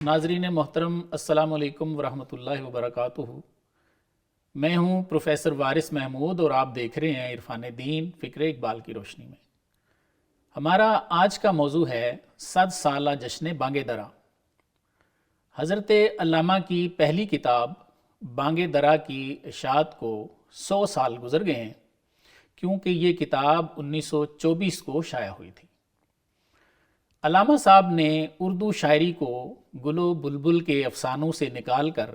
ناظرین محترم، السلام علیکم ورحمۃ اللہ وبرکاتہ۔ میں ہوں پروفیسر وارث محمود اور آپ دیکھ رہے ہیں عرفان دین فکر اقبال کی روشنی میں۔ ہمارا آج کا موضوع ہے 100 سالہ جشن بانگ درا۔ حضرت علامہ کی پہلی کتاب بانگ درا کی اشاعت کو 100 سال گزر گئے ہیں، کیونکہ یہ کتاب 1924 کو شائع ہوئی تھی۔ علامہ صاحب نے اردو شاعری کو گل و بلبل کے افسانوں سے نکال کر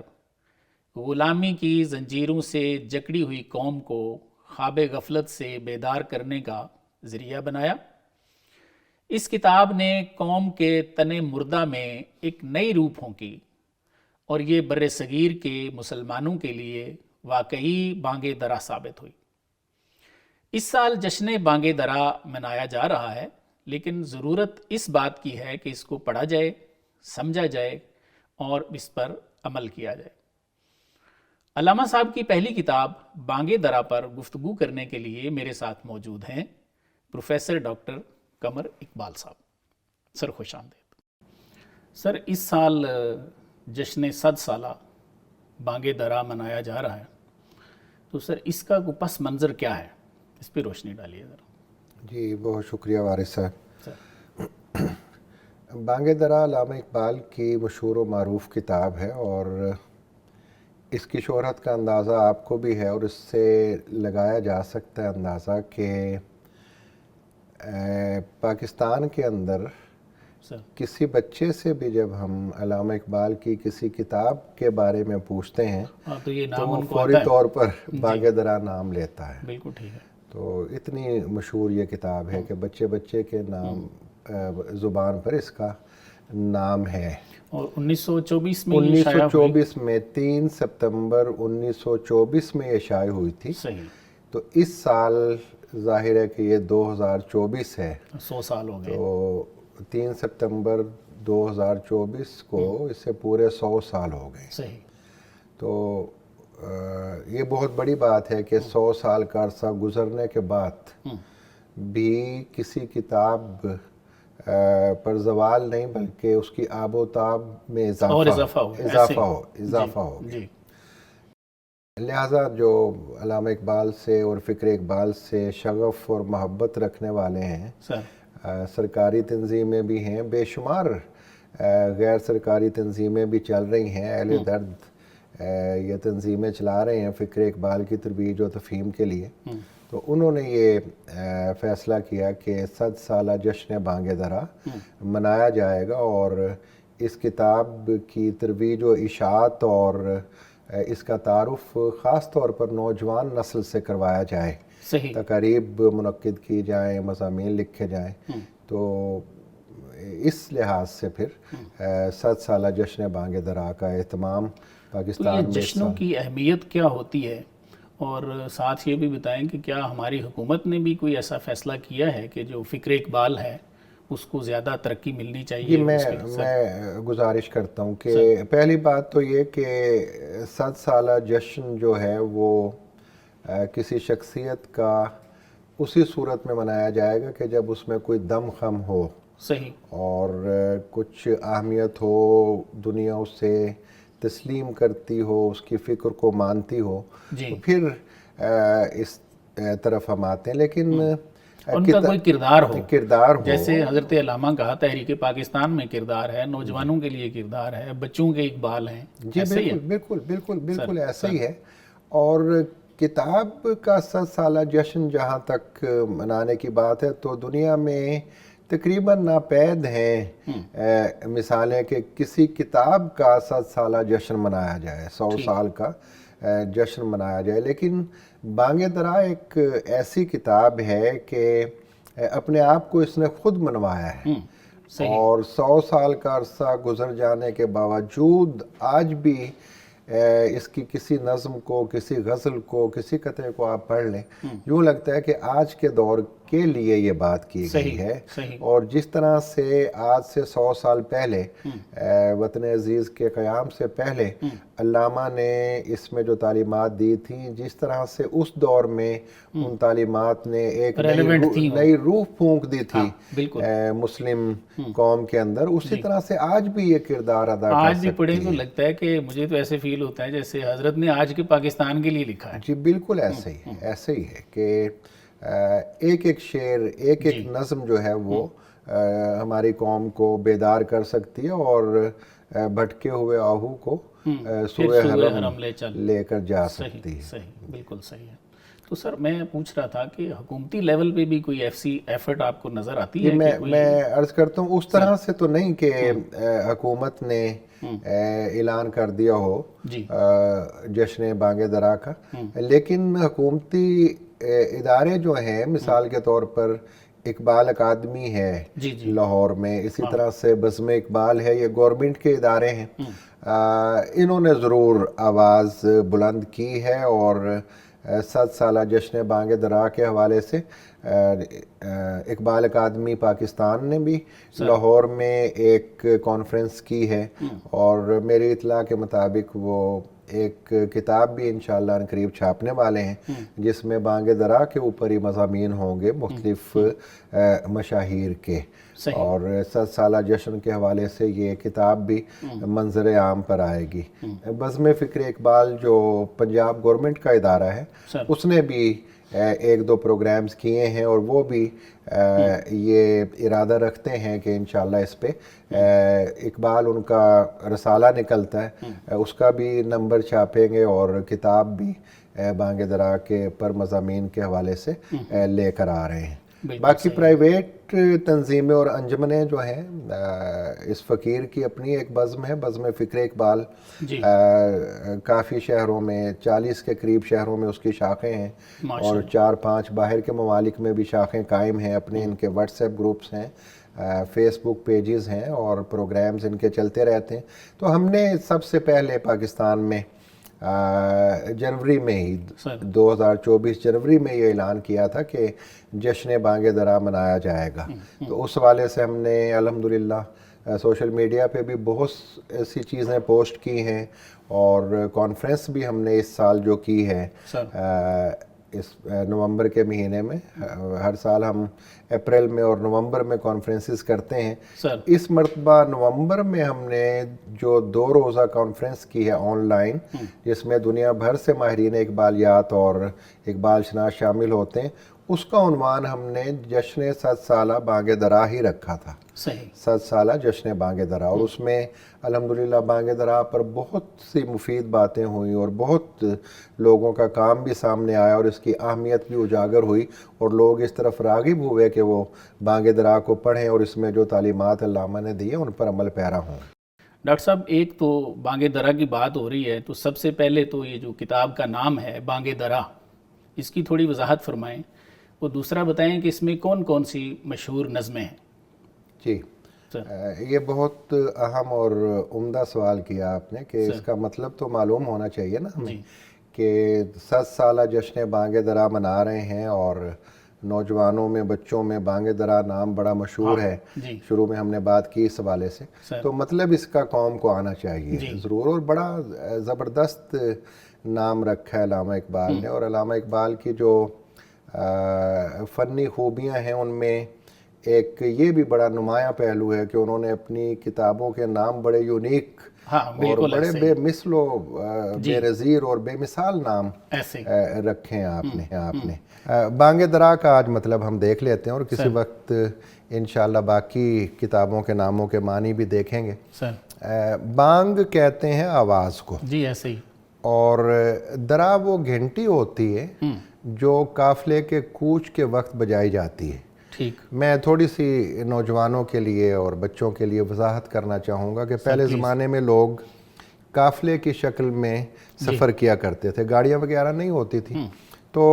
غلامی کی زنجیروں سے جکڑی ہوئی قوم کو خواب غفلت سے بیدار کرنے کا ذریعہ بنایا۔ اس کتاب نے قوم کے تن مردہ میں ایک نئی روح پھونکی اور یہ بر صغیر کے مسلمانوں کے لیے واقعی بانگ درا ثابت ہوئی۔ اس سال جشن بانگ درا منایا جا رہا ہے، لیکن ضرورت اس بات کی ہے کہ اس کو پڑھا جائے، سمجھا جائے اور اس پر عمل کیا جائے۔ علامہ صاحب کی پہلی کتاب بانگ درا پر گفتگو کرنے کے لیے میرے ساتھ موجود ہیں پروفیسر ڈاکٹر قمر اقبال صاحب۔ سر خوش آمدید۔ سر، اس سال جشن 100 سالہ بانگ درا منایا جا رہا ہے، تو سر اس کا پس منظر کیا ہے؟ اس پہ روشنی ڈالیے ذرا۔ جی بہت شکریہ وارث صاحب۔ بانگ درا علامہ اقبال کی مشہور و معروف کتاب ہے، اور اس کی شہرت کا اندازہ آپ کو بھی ہے، اور اس سے لگایا جا سکتا ہے اندازہ کہ پاکستان کے اندر کسی بچے سے بھی جب ہم علامہ اقبال کی کسی کتاب کے بارے میں پوچھتے ہیں تو فوری طور پر بانگ درا نام لیتا ہے۔ بالکل ٹھیک ہے۔ تو اتنی مشہور یہ کتاب ہے کہ بچے بچے کے نام زبان پر اس کا نام ہے۔ اور 1924 میں 1924 میں 3 ستمبر 1924 میں یہ شائع ہوئی تھی۔ صحیح۔ تو اس سال ظاہر ہے کہ یہ 2024 ہے، 100 سال ہو گئے۔ تو 3 ستمبر 2024 کو اس سے پورے 100 سال ہو گئے۔ صحیح۔ تو یہ بہت بڑی بات ہے کہ 100 سال کا عرصہ گزرنے کے بعد بھی کسی کتاب پر زوال نہیں، بلکہ اس کی آب و تاب میں اضافہ ہو گیا۔ لہٰذا جو علامہ اقبال سے اور فکر اقبال سے شغف اور محبت رکھنے والے ہیں، سرکاری تنظیمیں بھی ہیں، بے شمار غیر سرکاری تنظیمیں بھی چل رہی ہیں، اہل درد یہ تنظیمیں چلا رہے ہیں فکر اقبال کی ترویج و تفہیم کے لیے۔ تو انہوں نے یہ فیصلہ کیا کہ 100 سالہ جشن بانگ درا منایا جائے گا، اور اس کتاب کی ترویج و اشاعت اور اس کا تعارف خاص طور پر نوجوان نسل سے کروایا جائے۔ صحیح۔ تقاریب منعقد کی جائیں، مضامین لکھے جائیں۔ تو اس لحاظ سے پھر 100 سالہ جشن بانگ درا کا اہتمام پاکستان میں۔ جشنوں کی اہمیت کیا ہوتی ہے، اور ساتھ یہ بھی بتائیں کہ کیا ہماری حکومت نے بھی کوئی ایسا فیصلہ کیا ہے کہ جو فکر اقبال ہے اس کو زیادہ ترقی ملنی چاہیے؟ میں گزارش کرتا ہوں کہ پہلی بات تو یہ کہ 100 سالہ جشن جو ہے وہ کسی شخصیت کا اسی صورت میں منایا جائے گا کہ جب اس میں کوئی دم خم ہو۔ صحیح۔ اور کچھ اہمیت ہو، دنیا اس سے تسلیم کرتی ہو، اس کی فکر کو مانتی ہو، تو پھر اس طرف ہم آتے ہیں۔ لیکن ان کا کوئی کردار ہو، ہو، جیسے حضرت علامہ کا تحریک پاکستان میں کردار ہے، نوجوانوں کے لیے کردار ہے، بچوں کے اقبال ہیں۔ جی بالکل ایسا ہی ہے۔ اور کتاب کا 100 سالہ جشن جہاں تک منانے کی بات ہے تو دنیا میں تقریباً ناپید ہیں مثالیں کہ کسی کتاب کا 100 سالہ جشن منایا جائے، 100 سال کا جشن منایا جائے۔ لیکن بانگ درا ایک ایسی کتاب ہے کہ اپنے آپ کو اس نے خود منوایا ہے، اور 100 سال کا عرصہ گزر جانے کے باوجود آج بھی اس کی کسی نظم کو، کسی غزل کو، کسی قطعے کو آپ پڑھ لیں، یوں لگتا ہے کہ آج کے دور کے لیے یہ بات کی گئی ہے. اور جس طرح سے آج سے 100 سال پہلے وطن عزیز کے قیام سے پہلے علامہ نے اس میں جو تعلیمات دی تھیں، جس طرح سے اس دور میں ان تعلیمات نے ایک نئی روح پھونک دی تھی مسلم قوم کے اندر، اسی طرح سے آج بھی یہ کردار ادا کر آج بھی پڑھیں تو لگتا ہے کہ مجھے تو ایسے فیل ہوتا ہے جیسے حضرت نے آج کے پاکستان کے لیے لکھا ہے. جی بالکل ایسے ہی ہے، ایسے ہی ہے کہ ایک ایک شعر، ایک ایک نظم جو ہے وہ ہماری قوم کو بیدار کر سکتی ہے اور بھٹکے ہوئے آہو کو سوئے حرم لے کر جا سکتی ہے. صحیح، بالکل صحیح ہے. تو سر میں پوچھ رہا تھا کہ حکومتی لیول پہ بھی کوئی ایسی ایفرٹ آپ کو نظر آتی ہے؟ میں عرض کرتا ہوں اس طرح سے تو نہیں کہ حکومت نے اعلان کر دیا ہو جشن بانگ درا کا، لیکن حکومتی ادارے جو ہیں، مثال کے طور پر اقبال اکادمی ہے لاہور میں، اسی طرح سے بزم اقبال ہے، یہ گورنمنٹ کے ادارے ہیں. انہوں نے ضرور آواز بلند کی ہے اور 7 سالہ جشن بانگ درا کے حوالے سے اقبال اکادمی پاکستان نے بھی لاہور میں ایک کانفرنس کی ہے اور میری اطلاع کے مطابق وہ ایک کتاب بھی انشاءاللہ ان قریب چھاپنے والے ہیں جس میں بانگ درا کے اوپر ہی مضامین ہوں گے مختلف مشاہیر کے، اور 7 سالہ جشن کے حوالے سے یہ کتاب بھی منظر عام پر آئے گی. بزم فکر اقبال جو پنجاب گورنمنٹ کا ادارہ ہے اس نے بھی 1-2 پروگرامز کیے ہیں اور وہ بھی یہ ارادہ رکھتے ہیں کہ انشاءاللہ اس پہ اقبال ان کا رسالہ نکلتا ہے اس کا بھی نمبر چھاپیں گے اور کتاب بھی بانگ درا کے پر مضامین کے حوالے سے لے کر آ رہے ہیں. باقی پرائیویٹ تنظیمیں اور انجمنیں جو ہیں، اس فقیر کی اپنی ایک بزم ہے، بزم فکر اقبال، کافی شہروں میں 40 کے قریب شہروں میں اس کی شاخیں ہیں اور 4-5 باہر کے ممالک میں بھی شاخیں قائم ہیں. اپنے ان کے واٹس ایپ گروپس ہیں، فیس بک پیجز ہیں اور پروگرامز ان کے چلتے رہتے ہیں. تو ہم نے سب سے پہلے پاکستان میں جنوری میں ہی 2024 جنوری میں یہ اعلان کیا تھا کہ جشن بانگ درا منایا جائے گا. تو اس حوالے سے ہم نے الحمدللہ سوشل میڈیا پہ بھی بہت ایسی چیزیں پوسٹ کی ہیں اور کانفرنس بھی ہم نے اس سال جو کی ہے اس نومبر کے مہینے میں، ہر سال ہم اپریل میں اور نومبر میں کانفرنسز کرتے ہیں. اس مرتبہ نومبر میں ہم نے جو 2 روزہ کانفرنس کی ہے آن لائن، جس میں دنیا بھر سے ماہرین اقبالیات اور اقبال شناس شامل ہوتے ہیں، اس کا عنوان ہم نے جشن 7 سالہ بانگ درا ہی رکھا تھا. 7 سالہ جشن بانگ درا، اور اس میں الحمدللہ بانگ درا پر بہت سی مفید باتیں ہوئیں اور بہت لوگوں کا کام بھی سامنے آیا اور اس کی اہمیت بھی اجاگر ہوئی اور لوگ اس طرف راغب ہوئے کہ وہ بانگ درا کو پڑھیں اور اس میں جو تعلیمات علامہ نے دی ہیں ان پر عمل پیرا ہوں. ڈاکٹر صاحب، ایک تو بانگ درا کی بات ہو رہی ہے تو سب سے پہلے تو یہ جو کتاب کا نام ہے بانگ درا، اس کی تھوڑی وضاحت فرمائیں، وہ دوسرا بتائیں کہ اس میں کون کون سی مشہور نظمیں ہیں؟ جی، یہ بہت اہم اور عمدہ سوال کیا آپ نے کہ اس کا مطلب تو معلوم ہونا چاہیے نا ہمیں کہ 7 سالہ جشن بانگ درا منا رہے ہیں اور نوجوانوں میں، بچوں میں بانگ درا نام بڑا مشہور ہے. شروع میں ہم نے بات کی اس حوالے سے، تو مطلب اس کا قوم کو آنا چاہیے ضرور، اور بڑا زبردست نام رکھا ہے علامہ اقبال نے. اور علامہ اقبال کی جو فنی خوبیاں ہیں ان میں ایک یہ بھی بڑا نمایاں پہلو ہے کہ انہوں نے اپنی کتابوں کے نام بڑے یونیک اور بڑے بے مثل و بے نظیر اور بے مثال نام رکھے ہیں آپ نے. بانگ درا کا آج مطلب ہم دیکھ لیتے ہیں اور کسی وقت انشاءاللہ باقی کتابوں کے ناموں کے معنی بھی دیکھیں گے. بانگ کہتے ہیں آواز کو، جی ایسے ہی، اور درا وہ گھنٹی ہوتی ہے جو قافلے کے کوچ کے وقت بجائی جاتی ہے. میں تھوڑی سی نوجوانوں کے لیے اور بچوں کے لیے وضاحت کرنا چاہوں گا کہ پہلے زمانے میں لوگ قافلے کی شکل میں سفر کیا کرتے تھے، گاڑیاں وغیرہ نہیں ہوتی تھی، تو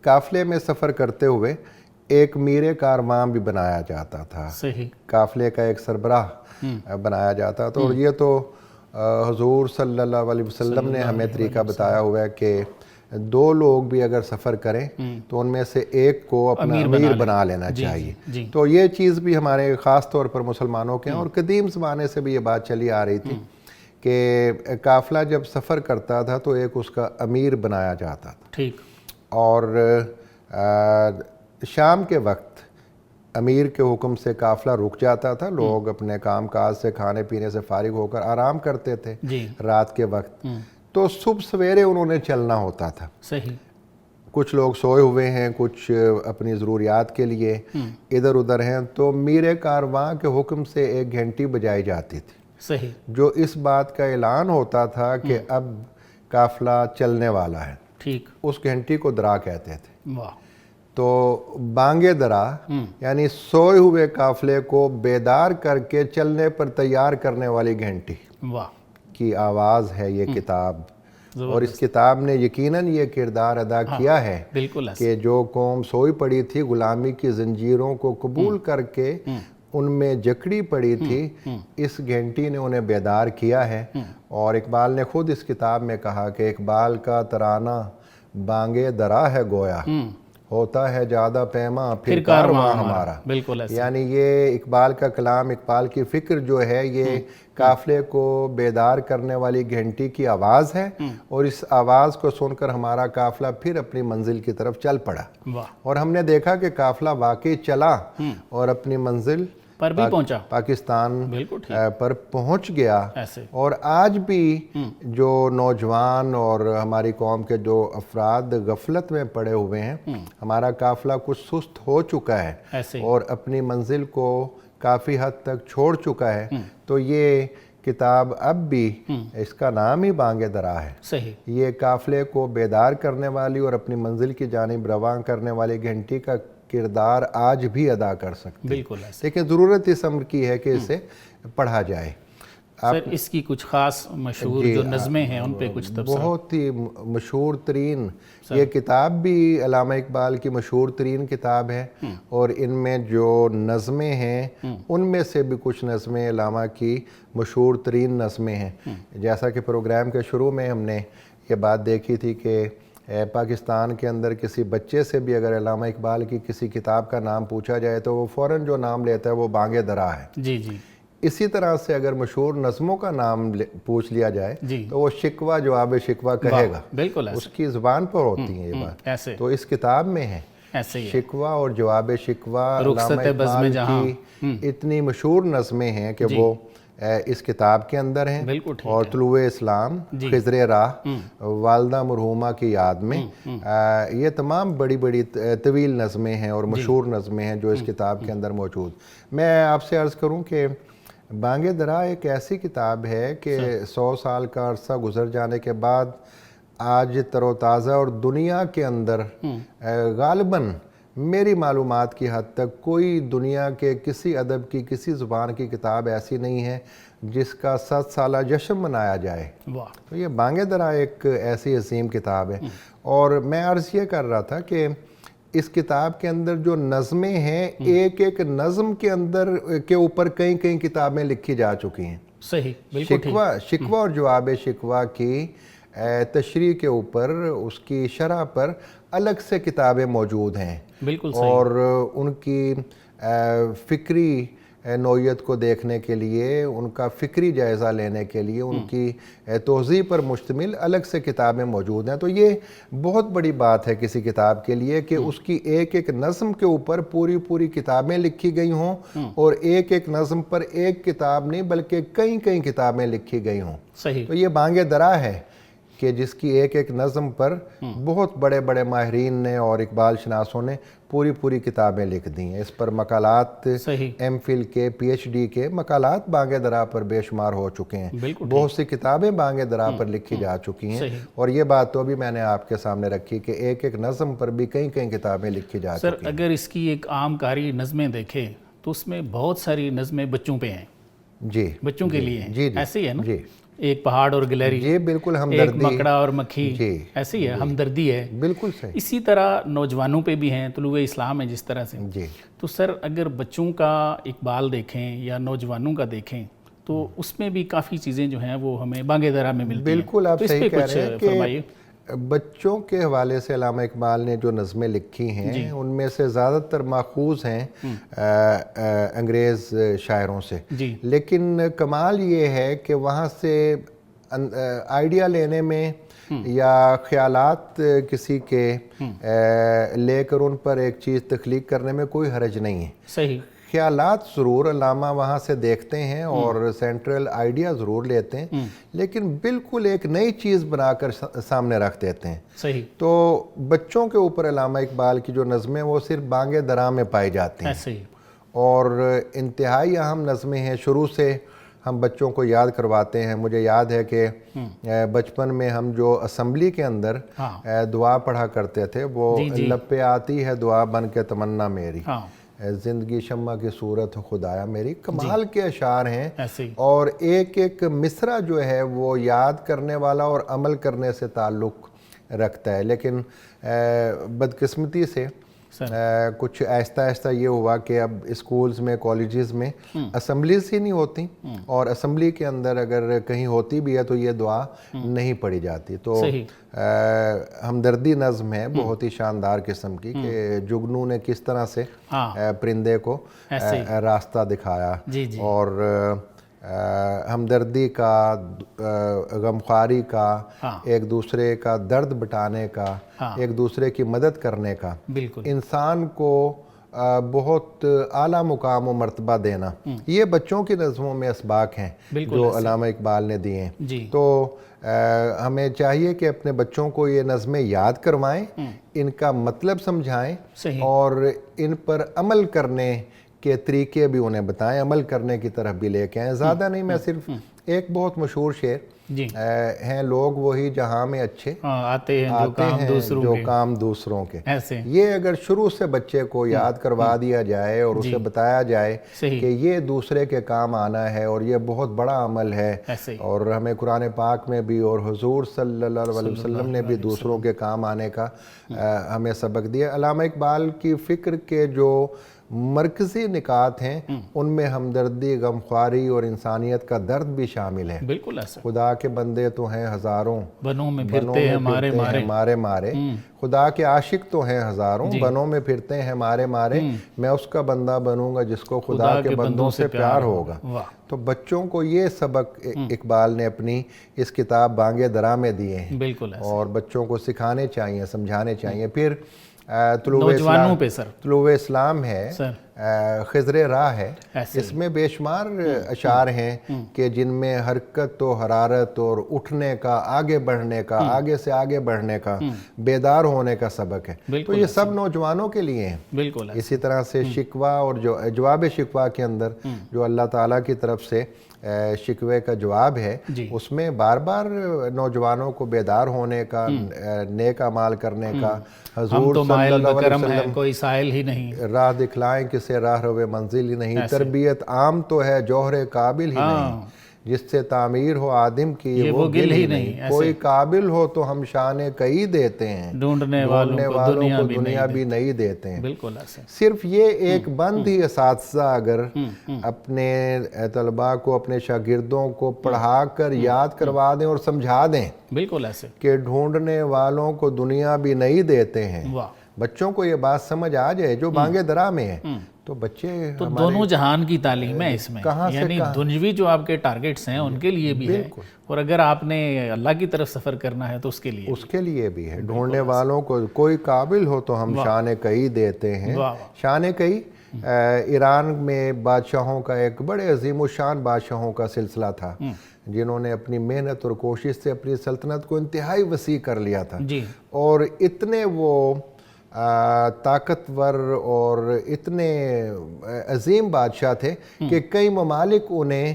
قافلے میں سفر کرتے ہوئے ایک میر کارواں بھی بنایا جاتا تھا، قافلے کا ایک سربراہ بنایا جاتا تھا. اور یہ تو حضور صلی اللہ علیہ وسلم نے ہمیں طریقہ بتایا ہوا ہے کہ دو لوگ بھی اگر سفر کریں تو ان میں سے ایک کو اپنا امیر بنا لینا چاہیے. تو یہ چیز بھی ہمارے خاص طور پر مسلمانوں کے ہیں، اور قدیم زمانے سے بھی یہ بات چلی آ رہی تھی کہ قافلہ جب سفر کرتا تھا تو ایک اس کا امیر بنایا جاتا تھا. ٹھیک. اور شام کے وقت امیر کے حکم سے قافلہ رک جاتا تھا، لوگ اپنے کام کاج سے کھانے پینے سے فارغ ہو کر آرام کرتے تھے رات کے وقت. تو صبح سویرے انہوں نے چلنا ہوتا تھا. صحیح. کچھ لوگ سوئے ہوئے ہیں، کچھ اپنی ضروریات کے لیے ادھر ادھر ہیں، تو میر کارواں کے حکم سے ایک گھنٹی بجائی جاتی تھی. صحیح. جو اس بات کا اعلان ہوتا تھا کہ اب قافلہ چلنے والا ہے. ٹھیک. اس گھنٹی کو درا کہتے تھے. واہ. تو بانگ درا یعنی سوئے ہوئے قافلے کو بیدار کر کے چلنے پر تیار کرنے والی گھنٹی کی آواز ہے یہ کتاب. اور اس کتاب نے یقیناً یہ کردار ادا کیا ہے کہ جو قوم سوئی پڑی تھی، غلامی کی زنجیروں کو قبول کر کے ان میں جکڑی پڑی تھی، اس گھنٹی نے انہیں بیدار کیا ہے. اور اقبال نے خود اس کتاب میں کہا کہ اقبال کا ترانہ بانگ درا ہے گویا، ہوتا ہے زیادہ پیما پھر کارواں ہمارا. بالکل ایسا. یعنی یہ اقبال کا کلام، اقبال کی فکر جو ہے، یہ قافلے کو بیدار کرنے والی گھنٹی کی آواز ہے، اور اس آواز کو سن کر ہمارا قافلہ پھر اپنی منزل کی طرف چل پڑا. اور ہم نے دیکھا کہ قافلہ واقعی چلا اور اپنی منزل پر بھی پہنچا، پاکستان پر پہنچ گیا. اور آج بھی جو نوجوان اور ہماری قوم کے جو افراد غفلت میں پڑے ہوئے ہیں، ہمارا قافلہ کچھ سست ہو چکا ہے اور اپنی منزل کو کافی حد تک چھوڑ چکا ہے. تو یہ کتاب اب بھی، اس کا نام ہی بانگ درا ہے. صحیح. یہ قافلے کو بیدار کرنے والی اور اپنی منزل کی جانب رواں کرنے والی گھنٹی کا کردار آج بھی ادا کر سکتے. بالکل. لیکن ضرورت اس امر کی ہے کہ اسے پڑھا جائے. سر اس کی کچھ خاص مشہور جو نظمیں ہیں ان پہ کچھ تبصرہ. بہت ہی مشہور ترین یہ کتاب بھی علامہ اقبال کی مشہور ترین کتاب ہے، اور ان میں جو نظمیں ہیں ان میں سے بھی کچھ نظمیں علامہ کی مشہور ترین نظمیں ہیں. جیسا کہ پروگرام کے شروع میں ہم نے یہ بات دیکھی تھی کہ پاکستان کے اندر کسی بچے سے بھی اگر علامہ اقبال کی کسی کتاب کا نام پوچھا جائے تو وہ فوراً جو نام لیتا ہے وہ بانگ درا ہے. جی جی. اسی طرح سے اگر مشہور نظموں کا نام پوچھ لیا جائے تو وہ شکوہ جواب شکوہ کہے گا. بالکل. اس کی زبان پر ہوتی ہیں یہ بات. تو اس کتاب میں ہے شکوہ اور جواب شکوہ. علامہ اقبال کی اتنی مشہور نظمیں ہیں کہ وہ اس کتاب کے اندر ہیں. اور طلوع اسلام، خضر راہ، والدہ مرحومہ کی یاد میں، یہ تمام بڑی بڑی طویل نظمیں ہیں اور مشہور نظمیں ہیں جو اس کتاب کے اندر موجود. میں آپ سے عرض کروں کہ بانگ درا ایک ایسی کتاب ہے کہ 100 سال کا عرصہ گزر جانے کے بعد آج تر و تازہ، اور دنیا کے اندر غالباً میری معلومات کی حد تک کوئی دنیا کے کسی ادب کی کسی زبان کی کتاب ایسی نہیں ہے جس کا 7 سالہ جشن منایا جائے. تو یہ بانگ درا ایک ایسی عظیم کتاب ہے. اور میں عرض یہ کر رہا تھا کہ اس کتاب کے اندر جو نظمیں ہیں، ایک ایک نظم کے اندر کے اوپر کئی کئی کتابیں لکھی جا چکی ہیں. صحیح. شکوہ اور جواب شکوہ کی تشریح کے اوپر، اس کی شرح پر الگ سے کتابیں موجود ہیں. بالکل. اور ان کی فکری نوعیت کو دیکھنے کے لیے، ان کا فکری جائزہ لینے کے لیے، ان کی توضیح پر مشتمل الگ سے کتابیں موجود ہیں. تو یہ بہت بڑی بات ہے کسی کتاب کے لیے کہ اس کی ایک ایک نظم کے اوپر پوری کتابیں لکھی گئی ہوں، اور ایک ایک نظم پر ایک کتاب نہیں بلکہ کئی کتابیں لکھی گئی ہوں. صحیح. تو یہ بانگ درا ہے کہ جس کی ایک ایک نظم پر بہت بڑے بڑے ماہرین نے اور اقبال شناسوں نے پوری کتابیں لکھ دی ہیں. اس پر مقالات، ایم فل کے، پی ایچ ڈی کے مقالات بانگ درا پر بے شمار ہو چکے ہیں. بہت سی کتابیں بانگ درا پر لکھی جا چکی ہیں. اور یہ بات تو ابھی میں نے آپ کے سامنے رکھی کہ ایک ایک نظم پر بھی کئی کتابیں لکھی جا چکی ہیں. سر اگر اس کی ایک عام کاری نظمیں دیکھیں تو اس میں بہت ساری نظمیں بچوں پہ ہیں. جی. بچوں کے لیے ہیں. ایسے ہی ہے نا. جی. ایک پہاڑ اور گلہری. جی بالکل. ہمدردی. ایک مکڑا اور مکھی. ایسے ہی ہے. ہمدردی ہے. بالکل صحیح. اسی طرح نوجوانوں پہ بھی ہیں. طلوع اسلام ہے جس طرح سے. جی. تو سر اگر بچوں کا اقبال دیکھیں یا نوجوانوں کا دیکھیں تو اس میں بھی کافی چیزیں جو ہیں وہ ہمیں بانگ درا میں ملتی ہیں. بالکل آپ صحیح کہہ رہے ہیں کہ بچوں کے حوالے سے علامہ اقبال نے جو نظمیں لکھی ہیں ان میں سے زیادہ تر ماخوذ ہیں انگریز شاعروں سے، لیکن کمال یہ ہے کہ وہاں سے آئیڈیا لینے میں یا خیالات کسی کے لے کر ان پر ایک چیز تخلیق کرنے میں کوئی حرج نہیں ہے. صحیح. خیالات ضرور علامہ وہاں سے دیکھتے ہیں اور سینٹرل آئیڈیا ضرور لیتے ہیں، لیکن بالکل ایک نئی چیز بنا کر سامنے رکھ دیتے ہیں. صحیح. تو بچوں کے اوپر علامہ اقبال کی جو نظمیں وہ صرف بانگ درا میں پائی جاتی ہیں. صحیح. اور انتہائی اہم نظمیں ہیں. شروع سے ہم بچوں کو یاد کرواتے ہیں. مجھے یاد ہے کہ بچپن میں ہم جو اسمبلی کے اندر دعا پڑھا کرتے تھے وہ لب پہ آتی ہے دعا بن کے تمنا میری، زندگی شمع کی صورت خدایا میری. کمال کے اشعار ہیں اور ایک ایک مصرع جو ہے وہ یاد کرنے والا اور عمل کرنے سے تعلق رکھتا ہے. لیکن بدقسمتی سے کچھ آہستہ آہستہ یہ ہوا کہ اب اسکولز میں کالجز میں اسمبلیز ہی نہیں ہوتی، اور اسمبلی کے اندر اگر کہیں ہوتی بھی ہے تو یہ دعا نہیں پڑھی جاتی. تو ہمدردی نظم ہے بہت ہی شاندار قسم کی کہ جگنو نے کس طرح سے پرندے کو راستہ دکھایا، اور ہمدردی کا، غمخواری کا، ایک دوسرے کا درد بٹانے کا، ایک دوسرے کی مدد کرنے کا، انسان کو بہت اعلیٰ مقام و مرتبہ دینا، یہ بچوں کی نظموں میں اسباق ہیں جو علامہ اقبال نے دیے ہیں. تو ہمیں چاہیے کہ اپنے بچوں کو یہ نظمیں یاد کروائیں، ان کا مطلب سمجھائیں اور ان پر عمل کرنے کے طریقے بھی انہیں بتائیں، عمل کرنے کی طرف بھی لے کے آئیں. زیادہ نہیں، میں صرف ایک بہت مشہور شعر ہیں لوگ وہی جہاں میں اچھے آتے ہیں جو کام دوسروں کے. یہ اگر شروع سے بچے کو یاد کروا دیا جائے اور اسے بتایا جائے کہ یہ دوسرے کے کام آنا ہے اور یہ بہت بڑا عمل ہے، اور ہمیں قرآن پاک میں بھی اور حضور صلی اللہ علیہ وسلم نے بھی دوسروں کے کام آنے کا ہمیں سبق دیا. علامہ اقبال کی فکر کے جو مرکزی نکات ہیں ان میں ہمدردی، غمخواری اور انسانیت کا درد بھی شامل ہے. بالکل ایسا. خدا کے بندے تو ہیں ہزاروں، بنوں میں پھرتے ہیں مارے مارے. خدا کے عاشق تو ہیں ہزاروں، بنوں میں پھرتے ہیں مارے مارے. میں اس کا بندہ بنوں گا جس کو خدا کے بندوں سے پیار ہوگا. تو بچوں کو یہ سبق اقبال نے اپنی اس کتاب بانگ درا میں دیے ہیں، اور بچوں کو سکھانے چاہیے، سمجھانے چاہیے. پھر طلوع اسلام ہے، خضر راہ ہے، اس میں بے شمار اشعار ہیں کہ جن میں حرکت و حرارت اور اٹھنے کا، آگے بڑھنے کا، آگے سے آگے بڑھنے کا، بیدار ہونے کا سبق ہے. تو یہ سب نوجوانوں کے لیے ہیں. اسی طرح سے شکوہ اور جو جواب شکوہ کے اندر جو اللہ تعالیٰ کی طرف سے شکوے کا جواب ہے، اس میں بار بار نوجوانوں کو بیدار ہونے کا، نیک اعمال کرنے کا، حضور صلی اللہ علیہ وسلم کوئی سائل ہی نہیں، راہ دکھلائیں کسے راہ روے منزل ہی نہیں، تربیت عام تو ہے جوہر قابل ہی نہیں، جس سے تعمیر ہو آدم کی وہ گل ہی نہیں، کوئی قابل ہو تو ہم شان کئی دیتے ہیں، ڈھونڈنے والوں کو دنیا بھی نہیں دیتے ہیں. بالکل ایسے. صرف یہ ایک بند ہی اساتذہ اگر اپنے طلباء کو، اپنے شاگردوں کو پڑھا کر یاد کروا دیں اور سمجھا دیں بالکل ایسے کہ ڈھونڈنے والوں کو دنیا بھی نہیں دیتے ہیں، بچوں کو یہ بات سمجھ آ جائے جو بانگ درا میں ہے، تو بچے تو دونوں جہان کی تعلیم ہے اس میں، یعنی دنیوی جو آپ کے ٹارگٹس ہیں ان کے لیے بھی ہے، اور اگر آپ نے اللہ کی طرف سفر کرنا ہے تو اس کے لیے بھی ہے. ڈھونڈنے والوں کو کوئی قابل ہو تو ہم شان کئی دیتے ہیں. شان کئی ایران میں بادشاہوں کا ایک بڑے عظیم الشان بادشاہوں کا سلسلہ تھا جنہوں نے اپنی محنت اور کوشش سے اپنی سلطنت کو انتہائی وسیع کر لیا تھا، اور اتنے وہ طاقتور اور اتنے عظیم بادشاہ تھے کہ کئی ممالک انہیں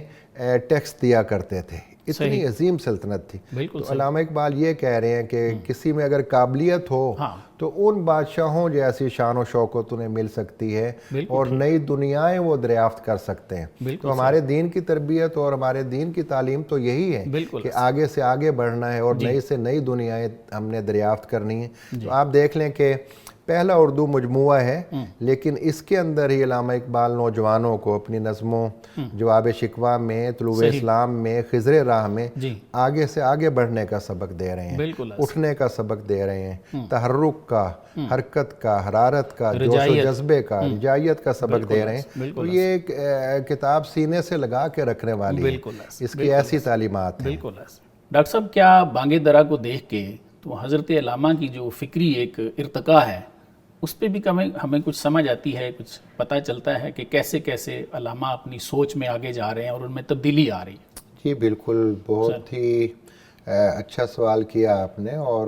ٹیکس دیا کرتے تھے. اتنی عظیم سلطنت تھی. تو علامہ اقبال یہ کہہ رہے ہیں کہ کسی میں اگر قابلیت ہو تو ان بادشاہوں جیسی شان و شوکت انہیں مل سکتی ہے اور نئی دنیایں وہ دریافت کر سکتے ہیں. تو ہمارے دین کی تربیت اور ہمارے دین کی تعلیم تو یہی ہے کہ آگے سے آگے بڑھنا ہے اور نئی سے نئی دنیایں ہم نے دریافت کرنی ہیں. تو آپ دیکھ لیں کہ پہلا اردو مجموعہ ہے، لیکن اس کے اندر ہی علامہ اقبال نوجوانوں کو اپنی نظموں جواب شکوہ میں، طلوع اسلام میں، خضر راہ میں آگے سے آگے بڑھنے کا سبق دے رہے ہیں، اٹھنے کا سبق دے رہے ہیں، تحرک کا، حرکت کا، حرارت کا، جوش و جذبے کا، رجائیت کا سبق دے رہے ہیں۔ تو یہ ایک کتاب سینے سے لگا کے رکھنے والی ہے، اس کی ایسی تعلیمات ہیں۔ بالکل۔ ڈاکٹر صاحب، کیا بانگ درا کو دیکھ کے تو حضرت علامہ کی جو فکری ایک ارتقاء ہے اس پہ بھی ہمیں کچھ سمجھ آتی ہے، کچھ پتہ چلتا ہے کہ کیسے کیسے علامہ اپنی سوچ میں آگے جا رہے ہیں اور ان میں تبدیلی آ رہی ہے؟ جی بالکل، بہت ہی اچھا سوال کیا آپ نے۔ اور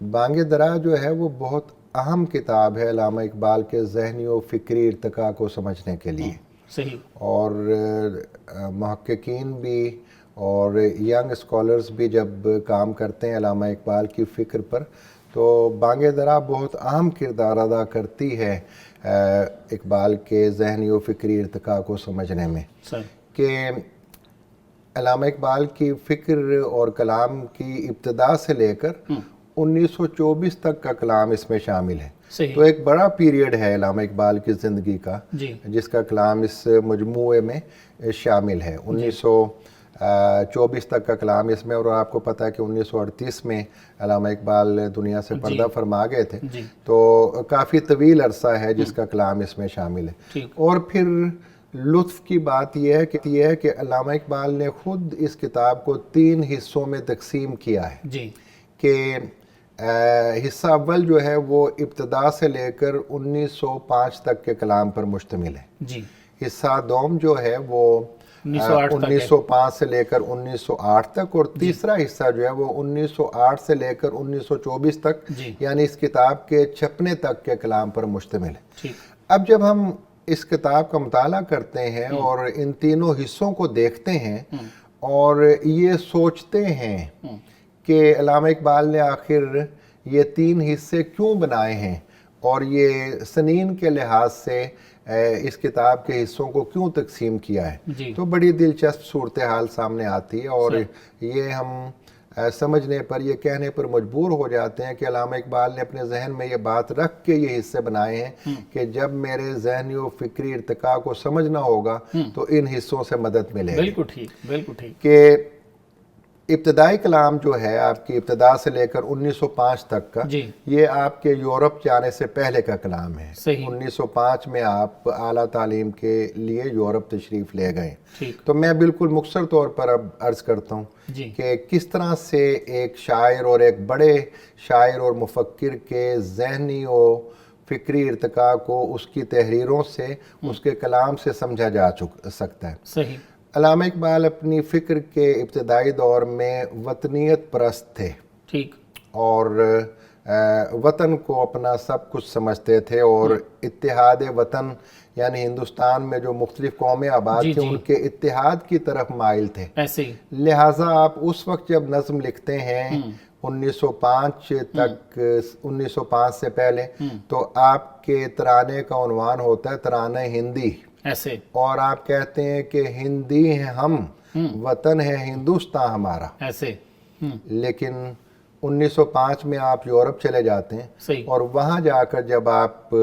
بانگ درا جو ہے وہ بہت اہم کتاب ہے علامہ اقبال کے ذہنی و فکری ارتقاء کو سمجھنے کے لیے۔ صحیح۔ اور محققین بھی اور ینگ اسکالرز بھی جب کام کرتے ہیں علامہ اقبال کی فکر پر، تو بانگ درا بہت اہم کردار ادا کرتی ہے اقبال کے ذہنی و فکری ارتقاء کو سمجھنے میں، کہ علامہ اقبال کی فکر اور کلام کی ابتدا سے لے کر 1924 تک کا کلام اس میں شامل ہے۔ تو ایک بڑا پیریڈ ہے علامہ اقبال کی زندگی کا جس کا کلام اس مجموعے میں شامل ہے۔ 1924 تک کا کلام اس میں، اور آپ کو پتہ ہے کہ 1938 میں علامہ اقبال دنیا سے پردہ فرما گئے تھے، تو کافی طویل عرصہ ہے جس کا کلام اس میں شامل ہے۔ اور پھر لطف کی بات یہ ہے کہ علامہ اقبال نے خود اس کتاب کو 3 حصوں میں تقسیم کیا ہے، کہ حصہ اول جو ہے وہ ابتدا سے لے کر 1905 تک کے کلام پر مشتمل ہے، حصہ دوم جو ہے وہ 1905 سے لے کر 1908 تک، اور تیسرا حصہ جو ہے وہ 1908 سے لے کر 1924 تک، یعنی اس کتاب کے چھپنے تک کے کلام پر مشتمل ہے۔ اب جب ہم اس کتاب کا مطالعہ کرتے ہیں اور ان تینوں حصوں کو دیکھتے ہیں اور یہ سوچتے ہیں کہ علامہ اقبال نے آخر یہ 3 حصے کیوں بنائے ہیں اور یہ سنین کے لحاظ سے اس کتاب کے حصوں کو کیوں تقسیم کیا ہے، تو بڑی دلچسپ صورتحال سامنے آتی ہے، اور یہ ہم سمجھنے پر، یہ کہنے پر مجبور ہو جاتے ہیں کہ علامہ اقبال نے اپنے ذہن میں یہ بات رکھ کے یہ حصے بنائے ہیں کہ جب میرے ذہنی و فکری ارتقاء کو سمجھنا ہوگا تو ان حصوں سے مدد ملے گی۔ بالکل ٹھیک۔ کہ ابتدائی کلام جو ہے آپ کی ابتدا سے لے کر 1905 تک کا، یہ آپ کے یورپ جانے سے پہلے کا کلام ہے۔ 1905 میں آپ اعلیٰ تعلیم کے لیے یورپ تشریف لے گئے۔ تو میں بالکل مختصر طور پر اب عرض کرتا ہوں کہ کس طرح سے ایک شاعر اور ایک بڑے شاعر اور مفکر کے ذہنی و فکری ارتقاء کو اس کی تحریروں سے، اس کے کلام سے سمجھا جا سکتا ہے۔ علامہ اقبال اپنی فکر کے ابتدائی دور میں وطنیت پرست تھے، اور وطن کو اپنا سب کچھ سمجھتے تھے، اور اتحاد وطن یعنی ہندوستان میں جو مختلف قومیں آباد تھیں ان کے اتحاد کی طرف مائل تھے۔ لہٰذا آپ اس وقت جب نظم لکھتے ہیں 1905 تک، 1905 سے پہلے، تو آپ کے ترانے کا عنوان ہوتا ہے ترانہ ہندی، اور آپ کہتے ہیں کہ ہندی ہیں ہم، وطن ہے ہندوستان ہمارا۔ لیکن 1905 میں آپ یورپ چلے جاتے ہیں، اور وہاں جا کر جب آپ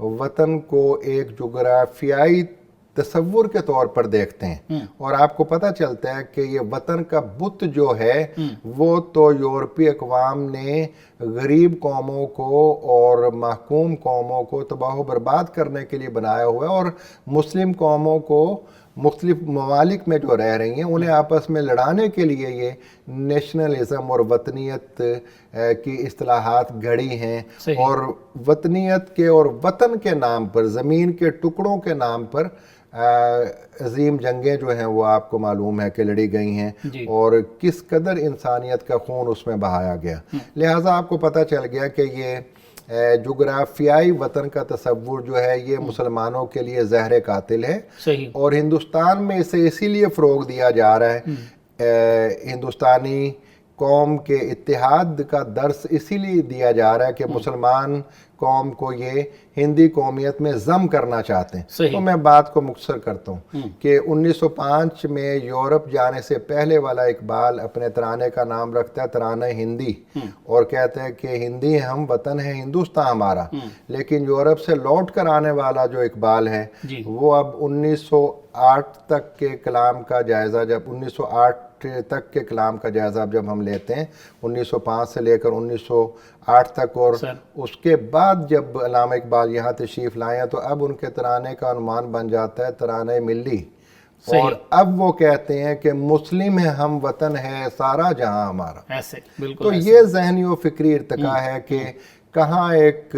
وطن کو ایک جغرافیائی تصور کے طور پر دیکھتے ہیں، اور آپ کو پتہ چلتا ہے کہ یہ وطن کا بت جو ہے وہ تو یورپی اقوام نے غریب قوموں کو اور محکوم قوموں کو تباہ و برباد کرنے کے لیے بنایا ہوا ہے، اور مسلم قوموں کو مختلف ممالک میں جو رہ رہی ہیں انہیں آپس میں لڑانے کے لیے یہ نیشنلزم اور وطنیت کی اصطلاحات گھڑی ہیں، اور وطنیت کے اور وطن کے نام پر، زمین کے ٹکڑوں کے نام پر عظیم جنگیں جو ہیں وہ آپ کو معلوم ہے کہ لڑی گئی ہیں، اور کس قدر انسانیت کا خون اس میں بہایا گیا۔ لہٰذا آپ کو پتہ چل گیا کہ یہ جغرافیائی وطن کا تصور جو ہے یہ مسلمانوں کے لیے زہر قاتل ہے، اور ہندوستان میں اسے اسی لیے فروغ دیا جا رہا ہے، ہندوستانی قوم کے اتحاد کا درس اسی لیے دیا جا رہا ہے کہ مسلمان قوم کو یہ ہندی قومیت میں ضم کرنا چاہتے ہیں. صحیح. تو میں بات کو مختصر کرتا ہوں کہ 1905 میں یورپ جانے سے پہلے والا اقبال اپنے ترانے کا نام رکھتا ہے ترانہ ہندی، اور کہتا ہے کہ ہندی ہم وطن ہے ہندوستان ہمارا. لیکن یورپ سے لوٹ کر آنے والا جو اقبال ہے وہ اب 1908 تک کے کلام کا جائزہ، جب 1908 تک کے کلام کا جائزہ جب ہم لیتے ہیں 1905 سے لے کر 1908 تک، اور اس کے بعد جب علامہ اقبال یہاں تشریف لائے ہیں تو اب ان کے ترانے کا عنوان بن جاتا ہے ترانہ ملی. اور اب وہ کہتے ہیں کہ مسلم ہے ہم وطن ہے سارا جہاں ہمارا. ایسے بالکل تو یہ ذہنی و فکری ارتقاء ہے کہ کہاں ایک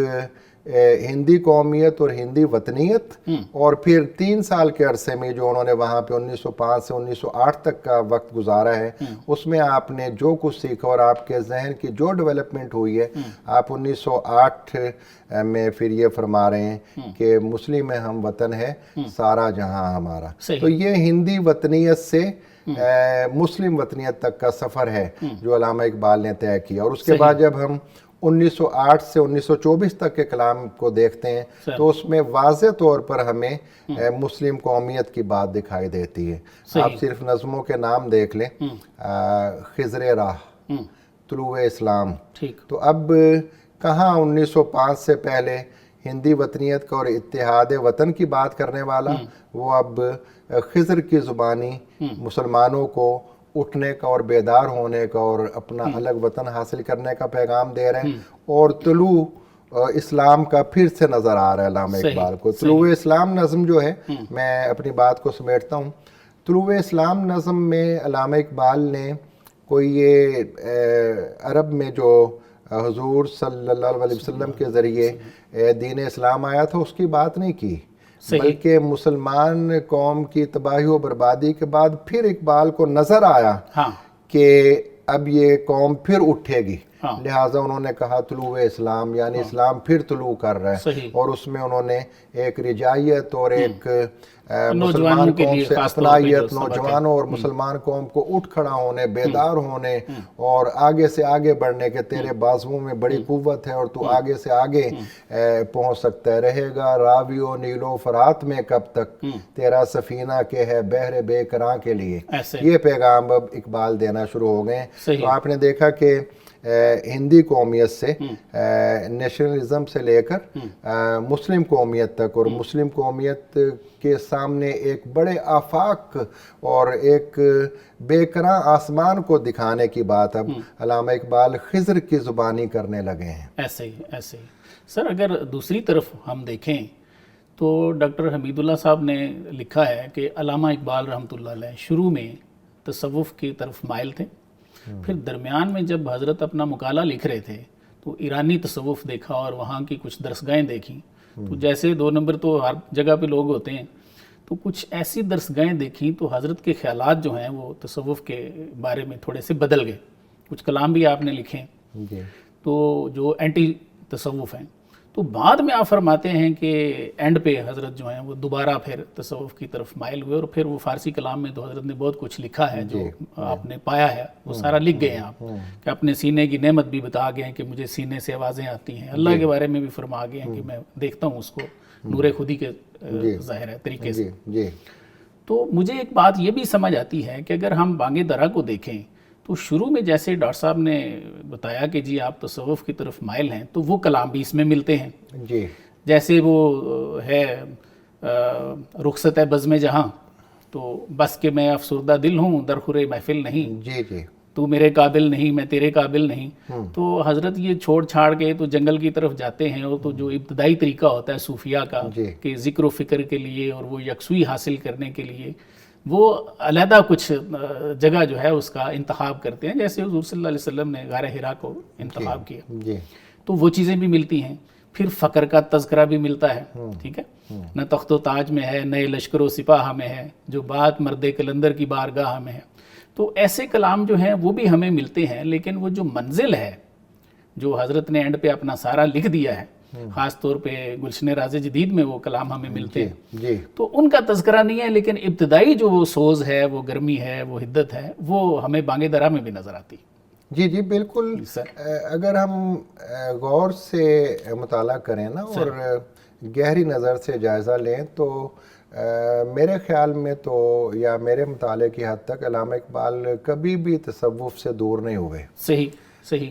ہندی قومیت اور ہندی وطنیت، اور پھر 3 سال کے عرصے میں جو انہوں نے وہاں پہ 1905 سے 1908 تک کا وقت گزارا ہے اس میں آپ نے جو کچھ سیکھا اور آپ کے ذہن کی جو ڈیولپمنٹ ہوئی ہے، آپ 1908 میں پھر یہ فرما رہے ہیں کہ مسلم ہے ہم وطن ہے سارا جہاں ہمارا. تو یہ ہندی وطنیت سے مسلم وطنیت تک کا سفر ہے جو علامہ اقبال نے طے کیا. اور اس کے بعد جب ہم 1908 سے 1924 تک کے کلام کو دیکھتے ہیں تو اس میں واضح طور پر ہمیں مسلم قومیت کی بات دکھائی دیتی ہے. آپ صرف نظموں کے نام دیکھ لیں، خضر راہ، طلوع اسلام. تو اب کہاں 1905 سے پہلے ہندی وطنیت کا اور اتحاد وطن کی بات کرنے والا، وہ اب خضر کی زبانی مسلمانوں کو اٹھنے کا اور بیدار ہونے کا اور اپنا الگ وطن حاصل کرنے کا پیغام دے رہے ہیں. اور طلوع اسلام کا پھر سے نظر آ رہا ہے علامہ اقبال کو. طلوع اسلام نظم جو ہے، میں اپنی بات کو سمیٹتا ہوں، طلوع اسلام نظم میں علامہ اقبال نے کوئی یہ عرب میں جو حضور صلی اللہ علیہ وسلم کے ذریعے دین اسلام آیا تھا اس کی بات نہیں کی، بلکہ مسلمان قوم کی تباہی و بربادی کے بعد پھر اقبال کو نظر آیا کہ اب یہ قوم پھر اٹھے گی، لہٰذا انہوں نے کہا طلوع اسلام، یعنی اسلام پھر طلوع کر رہا ہے. اور اس میں انہوں نے ایک رجائیت اور ایک مسلمان قوم سے اپنائیت، نوجوانوں اور مسلمان قوم کو اٹھ کھڑا ہونے، بیدار ہونے اور آگے سے آگے بڑھنے کے تیرے بازوؤں میں بڑی قوت ہے اور تو آگے سے آگے پہنچ سکتا ہے. رہے گا راوی و نیل و فرات میں کب تک، تیرا سفینہ کے ہے بحر بے کراں کے لیے. یہ پیغام اب اقبال دینا شروع ہو گئے ہیں. تو آپ نے دیکھا کہ ہندی قومیت سے، نیشنلزم سے لے کر مسلم قومیت تک، اور مسلم قومیت کے سامنے ایک بڑے آفاق اور ایک بے کراں آسمان کو دکھانے کی بات اب علامہ اقبال خضر کی زبانی کرنے لگے ہیں. ایسے ہی سر، اگر دوسری طرف ہم دیکھیں تو ڈاکٹر حمید اللہ صاحب نے لکھا ہے کہ علامہ اقبال رحمۃ اللہ علیہ شروع میں تصوف کی طرف مائل تھے، پھر درمیان میں جب حضرت اپنا مقالہ لکھ رہے تھے تو ایرانی تصوف دیکھا اور وہاں کی کچھ درسگاہیں دیکھیں. تو جیسے 2 نمبر تو ہر جگہ پہ لوگ ہوتے ہیں، تو کچھ ایسی درسگاہیں دیکھیں تو حضرت کے خیالات جو ہیں وہ تصوف کے بارے میں تھوڑے سے بدل گئے. کچھ کلام بھی آپ نے لکھے تو جو اینٹی تصوف ہیں. تو بعد میں آپ فرماتے ہیں کہ اینڈ پہ حضرت جو ہیں وہ دوبارہ پھر تصوف کی طرف مائل ہوئے، اور پھر وہ فارسی کلام میں تو حضرت نے بہت کچھ لکھا ہے جو آپ نے پایا ہے وہ سارا لکھ گئے ہیں آپ، کہ اپنے سینے کی نعمت بھی بتا گئے ہیں کہ مجھے سینے سے آوازیں آتی ہیں. اللہ کے بارے میں بھی فرما گئے ہیں کہ میں دیکھتا ہوں اس کو نور خودی کے ظاہر ہے طریقے سے. تو مجھے ایک بات یہ بھی سمجھ آتی ہے کہ اگر ہم بانگ درا کو دیکھیں تو شروع میں جیسے ڈاکٹر صاحب نے بتایا کہ جی آپ تصوف کی طرف مائل ہیں، تو وہ کلام بھی اس میں ملتے ہیں. جیسے وہ ہے رخصت بزم جہاں، تو بس کہ میں افسردہ دل ہوں درخور محفل نہیں، تو میرے قابل نہیں میں تیرے قابل نہیں. تو حضرت یہ چھوڑ چھاڑ کے تو جنگل کی طرف جاتے ہیں، اور تو جو ابتدائی طریقہ ہوتا ہے صوفیہ کا کہ ذکر و فکر کے لیے اور وہ یکسوئی حاصل کرنے کے لیے وہ علیحدہ کچھ جگہ جو ہے اس کا انتخاب کرتے ہیں، جیسے حضور صلی اللہ علیہ وسلم نے غار حرا کو انتخاب کیا. تو وہ چیزیں بھی ملتی ہیں. پھر فقر کا تذکرہ بھی ملتا ہے، ٹھیک ہے، نہ تخت و تاج میں ہے، نئے لشکر و سپاہ میں ہے، جو بات مرد کلندر کی بارگاہ میں ہے. تو ایسے کلام جو ہیں وہ بھی ہمیں ملتے ہیں، لیکن وہ جو منزل ہے جو حضرت نے اینڈ پہ اپنا سارا لکھ دیا ہے، خاص طور پہ گلشن راز جدید میں وہ کلام ہمیں ملتے ہیں، تو ان کا تذکرہ نہیں ہے. لیکن ابتدائی جو وہ سوز ہے، وہ گرمی ہے، وہ حدت ہے، وہ ہمیں بانگ درا میں بھی نظر آتی. جی جی بالکل. اگر ہم غور سے مطالعہ کریں نا اور گہری نظر سے جائزہ لیں تو میرے خیال میں تو یا میرے مطالعے کی حد تک علامہ اقبال کبھی بھی تصوف سے دور نہیں ہوئے. صحیح صحیح.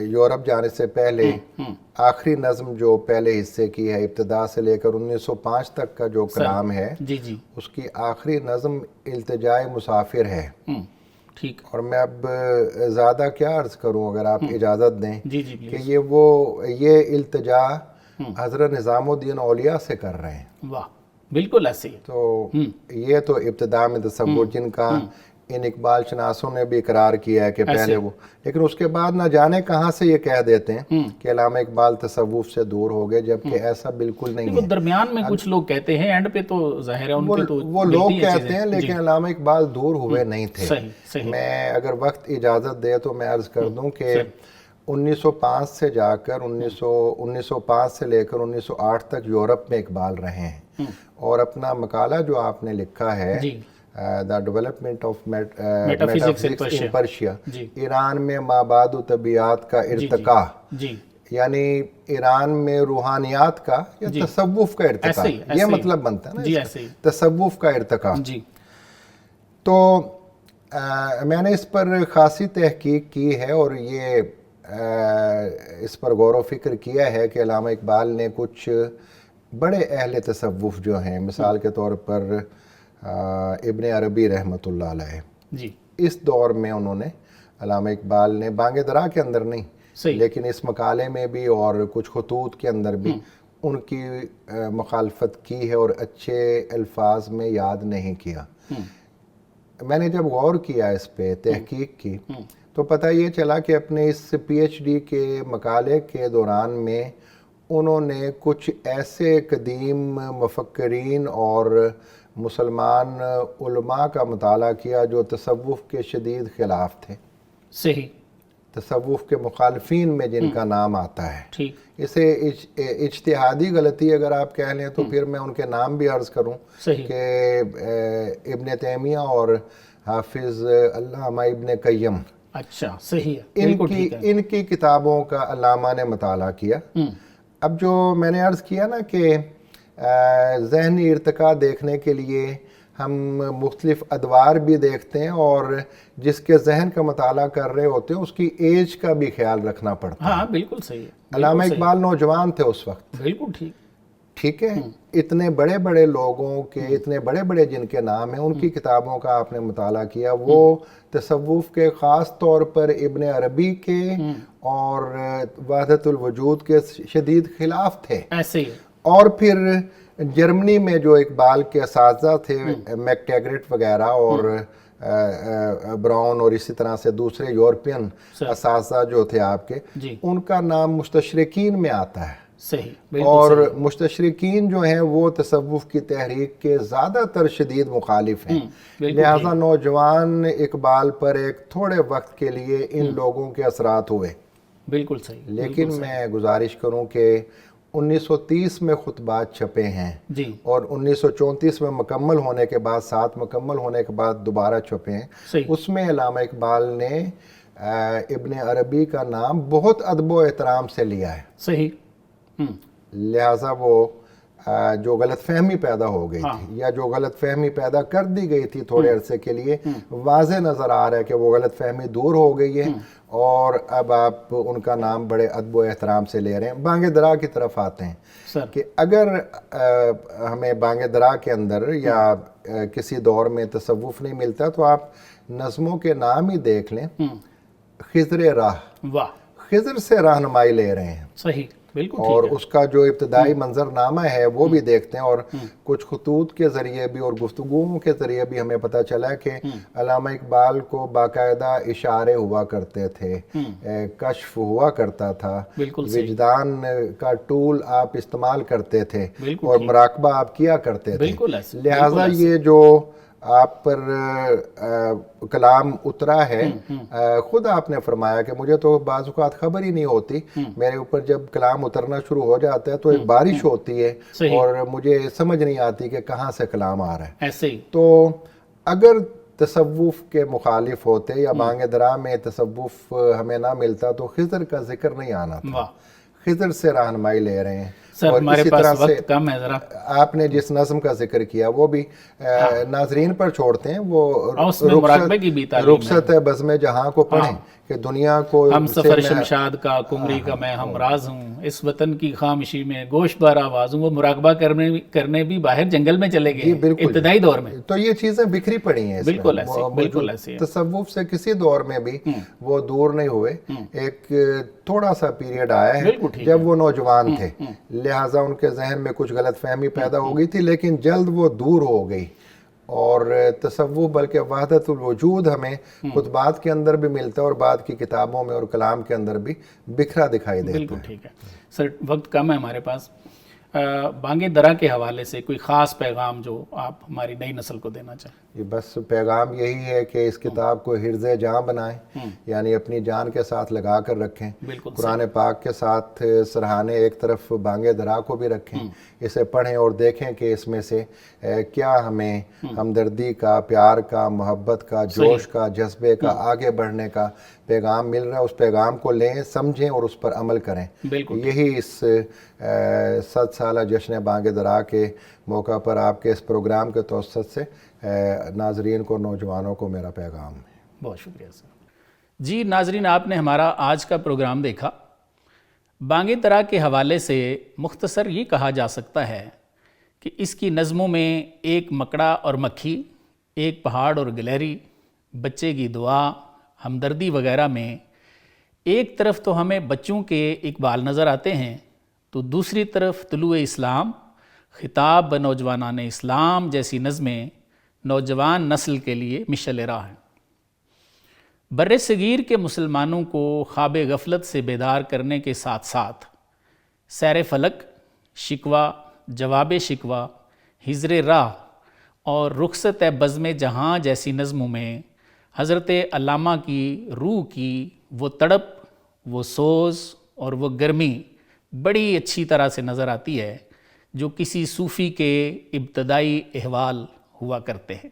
یورپ جانے سے پہلے آخری نظم جو پہلے حصے کی ہے ابتدا سے لے کر 1905 تک کا جو کلام ہے جی جی اس کی آخری نظم التجائے مسافر ہے. ٹھیک. اور میں اب زیادہ کیا عرض کروں اگر آپ اجازت دیں جی جی کہ یہ التجا حضرت نظام الدین اولیاء سے کر رہے ہیں. واہ بالکل ایسے ہی. تو یہ تو ابتدا میں تصور جن کا ان اقبال شناسوں نے بھی اقرار کیا ہے کہ پہلے وہ، لیکن اس کے بعد نہ جانے کہاں سے یہ کہہ دیتے ہیں کہ علامہ اقبال تصوف سے دور ہو گئے، جبکہ ایسا بالکل نہیں ہے. درمیان میں کچھ لوگ کہتے ہیں، اینڈ پہ تو ظاہر ہے ان کے تو وہ لوگ کہتے ہیں، لیکن علامہ اقبال دور ہوئے نہیں تھے. میں اگر وقت اجازت دے تو میں عرض کر دوں کہ 1905 سے جا کر 1905 سے لے کر 1908 تک یورپ میں اقبال رہے ہیں، اور اپنا مقالہ جو آپ نے لکھا ہے the development of metaphysics in Persia, Iran میں مابعد طبیعیات کا ارتقاء، یعنی ایران میں روحانیات کا یا تصوف کا ارتقاء، یہ مطلب بنتا ہے نا تصوف کا ارتقاء. تو میں نے اس پر خاصی تحقیق کی ہے اور یہ اس پر غور و فکر کیا ہے کہ علامہ اقبال نے کچھ بڑے اہل تصوف جو ہیں، مثال کے طور پر ابن عربی رحمۃ اللہ علیہ، اس دور میں انہوں نے علامہ اقبال نے بانگ درا کے اندر نہیں لیکن اس مقالے میں بھی اور کچھ خطوط کے اندر بھی ان کی مخالفت کی ہے اور اچھے الفاظ میں یاد نہیں کیا. میں نے جب غور کیا اس پہ تحقیق کی تو پتہ یہ چلا کہ اپنے اس پی ایچ ڈی کے مقالے کے دوران میں انہوں نے کچھ ایسے قدیم مفکرین اور مسلمان علماء کا مطالعہ کیا جو تصوف کے شدید خلاف تھے. صحیح. تصوف کے مخالفین میں جن کا نام آتا ہے، اسے اجتہادی غلطی اگر آپ کہہ لیں تو پھر میں ان کے نام بھی عرض کروں کہ ابن تیمیہ اور حافظ علامہ ابن قیم. اچھا صحیح ہے. ان کی کتابوں کا علامہ نے مطالعہ کیا. اب جو میں نے عرض کیا نا کہ ذہنی ارتقاء دیکھنے کے لیے ہم مختلف ادوار بھی دیکھتے ہیں اور جس کے ذہن کا مطالعہ کر رہے ہوتے ہیں اس کی ایج کا بھی خیال رکھنا پڑتا ہے. ہاں بالکل صحیح ہے. علامہ اقبال نوجوان تھے اس وقت. بالکل ٹھیک ہے. اتنے بڑے بڑے لوگوں کے، اتنے بڑے بڑے جن کے نام ہیں، ان کی کتابوں کا آپ نے مطالعہ کیا. وہ تصوف کے خاص طور پر ابن عربی کے اور وحدت الوجود کے شدید خلاف تھے. ایسے ہی. اور پھر جرمنی میں جو اقبال کے اساتذہ تھے، میک ٹیگرٹ وغیرہ اور براؤن اور اسی طرح سے دوسرے یورپین اساتذہ جو تھے آپ کے، ان کا نام مستشرقین میں آتا ہے. صحیح. اور مستشرقین جو ہیں وہ تصوف کی تحریک کے زیادہ تر شدید مخالف ہیں. لہذا نوجوان اقبال پر ایک تھوڑے وقت کے لیے ان لوگوں کے اثرات ہوئے. بالکل صحیح. لیکن میں گزارش کروں کہ 1930 میں خطبات چھپے ہیں اور 1934 میں مکمل ہونے کے بعد 7 مکمل ہونے کے بعد دوبارہ چھپے ہیں. اس میں علامہ اقبال نے ابن عربی کا نام بہت ادب و احترام سے لیا ہے. صحیح. لہٰذا وہ جو غلط فہمی پیدا ہو گئی تھی یا جو غلط فہمی پیدا کر دی گئی تھی تھوڑے عرصے کے لیے، واضح نظر آ رہا ہے کہ وہ غلط فہمی دور ہو گئی ہے اور اب آپ ان کا نام بڑے ادب و احترام سے لے رہے ہیں. بانگ درا کی طرف آتے ہیں کہ اگر ہمیں بانگ درا کے اندر یا کسی دور میں تصوف نہیں ملتا تو آپ نظموں کے نام ہی دیکھ لیں. خضر راہ، خضر سے رہنمائی لے رہے ہیں. صحیح. اور اس کا جو ابتدائی منظر نامہ ہے وہ بھی دیکھتے ہیں اور کچھ خطوط کے ذریعے بھی اور گفتگوؤں کے ذریعے بھی ہمیں پتہ چلا کہ علامہ اقبال کو باقاعدہ اشارے ہوا کرتے تھے، کشف ہوا کرتا تھا، وجدان کا ٹول آپ استعمال کرتے تھے اور مراقبہ آپ کیا کرتے تھے. لہٰذا یہ جو آپ پر کلام اترا ہے، خود آپ نے فرمایا کہ مجھے تو بعض اوقات خبر ہی نہیں ہوتی، میرے اوپر جب کلام اترنا شروع ہو جاتا ہے تو ایک بارش ہوتی ہے اور مجھے سمجھ نہیں آتی کہ کہاں سے کلام آ رہا ہے. ایسے ہی. تو اگر تصوف کے مخالف ہوتے یا بانگ درا میں تصوف ہمیں نہ ملتا تو خضر کا ذکر نہیں آنا تھا. خضر سے رہنمائی لے رہے ہیں. سر ہمارے پاس وقت کم ہے ذرا. آپ نے جس نظم کا ذکر کیا وہ بھی ناظرین پر چھوڑتے ہیں. وہ رخصت ہے بزم جہاں کو پڑھیں کہ دنیا کو ہم سفر شمشاد کا کمری کا میں ہمراز ہوں, اس وطن کی خاموشی میں گوشت بار آواز ہوں. وہ مراقبہ کرنے بھی باہر جنگل میں چلے گئے ابتدائی دور میں. تو یہ چیزیں بکھری پڑی ہیں. بالکل ایسی تصوف سے کسی دور میں بھی وہ دور نہیں ہوئے. ایک تھوڑا سا پیریڈ آیا ہے جب وہ نوجوان تھے, لہٰذا ان کے ذہن میں کچھ غلط فہمی پیدا ہو گئی تھی, لیکن جلد وہ دور ہو گئی. اور تصوف بلکہ وحدت الوجود ہمیں خطبات کے اندر بھی ملتا ہے اور بعد کی کتابوں میں اور کلام کے اندر بھی بکھرا دکھائی دیتا ہے. بالکل ٹھیک ہے سر, وقت کم ہے ہمارے پاس. بانگ درا کے حوالے سے کوئی خاص پیغام جو آپ ہماری نئی نسل کو دینا چاہیں؟ بس پیغام یہی ہے کہ اس کتاب کو حرز جاں بنائیں, یعنی اپنی جان کے ساتھ لگا کر رکھیں. قرآن پاک کے ساتھ سرہانے ایک طرف بانگ درا کو بھی رکھیں, اسے پڑھیں اور دیکھیں کہ اس میں سے کیا ہمیں ہمدردی کا, پیار کا, محبت کا, جوش کا, جذبے کا, آگے بڑھنے کا پیغام مل رہا ہے. اس پیغام کو لیں, سمجھیں اور اس پر عمل کریں. یہی اس 7 سالہ جشن بانگ درا کے موقع پر آپ کے اس پروگرام کے توسط سے ناظرین کو, نوجوانوں کو میرا پیغام ہے. بہت شکریہ سر. جی ناظرین, آپ نے ہمارا آج کا پروگرام دیکھا. بانگ درا کے حوالے سے مختصر یہ کہا جا سکتا ہے کہ اس کی نظموں میں ایک مکڑا اور مکھی, ایک پہاڑ اور گلہری, بچے کی دعا, ہمدردی وغیرہ میں ایک طرف تو ہمیں بچوں کے اقبال نظر آتے ہیں, تو دوسری طرف طلوع اسلام, خطاب بہ نوجوانان اسلام جیسی نظمیں نوجوان نسل کے لیے مشعل راہ ہیں. بر صغیر کے مسلمانوں کو خواب غفلت سے بیدار کرنے کے ساتھ ساتھ سیر فلک, شکوہ, جواب شکوہ, ہجر راہ اور رخصت بزم جہاں جیسی نظموں میں حضرت علامہ کی روح کی وہ تڑپ, وہ سوز اور وہ گرمی بڑی اچھی طرح سے نظر آتی ہے جو کسی صوفی کے ابتدائی احوال ہوا کرتے ہیں.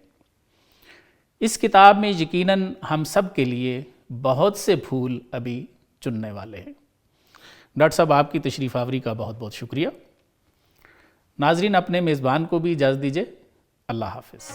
اس کتاب میں یقیناً ہم سب کے لیے بہت سے پھول ابھی چننے والے ہیں. ڈاکٹر صاحب, آپ کی تشریف آوری کا بہت بہت شکریہ. ناظرین, اپنے میزبان کو بھی اجازت دیجیے. اللہ حافظ.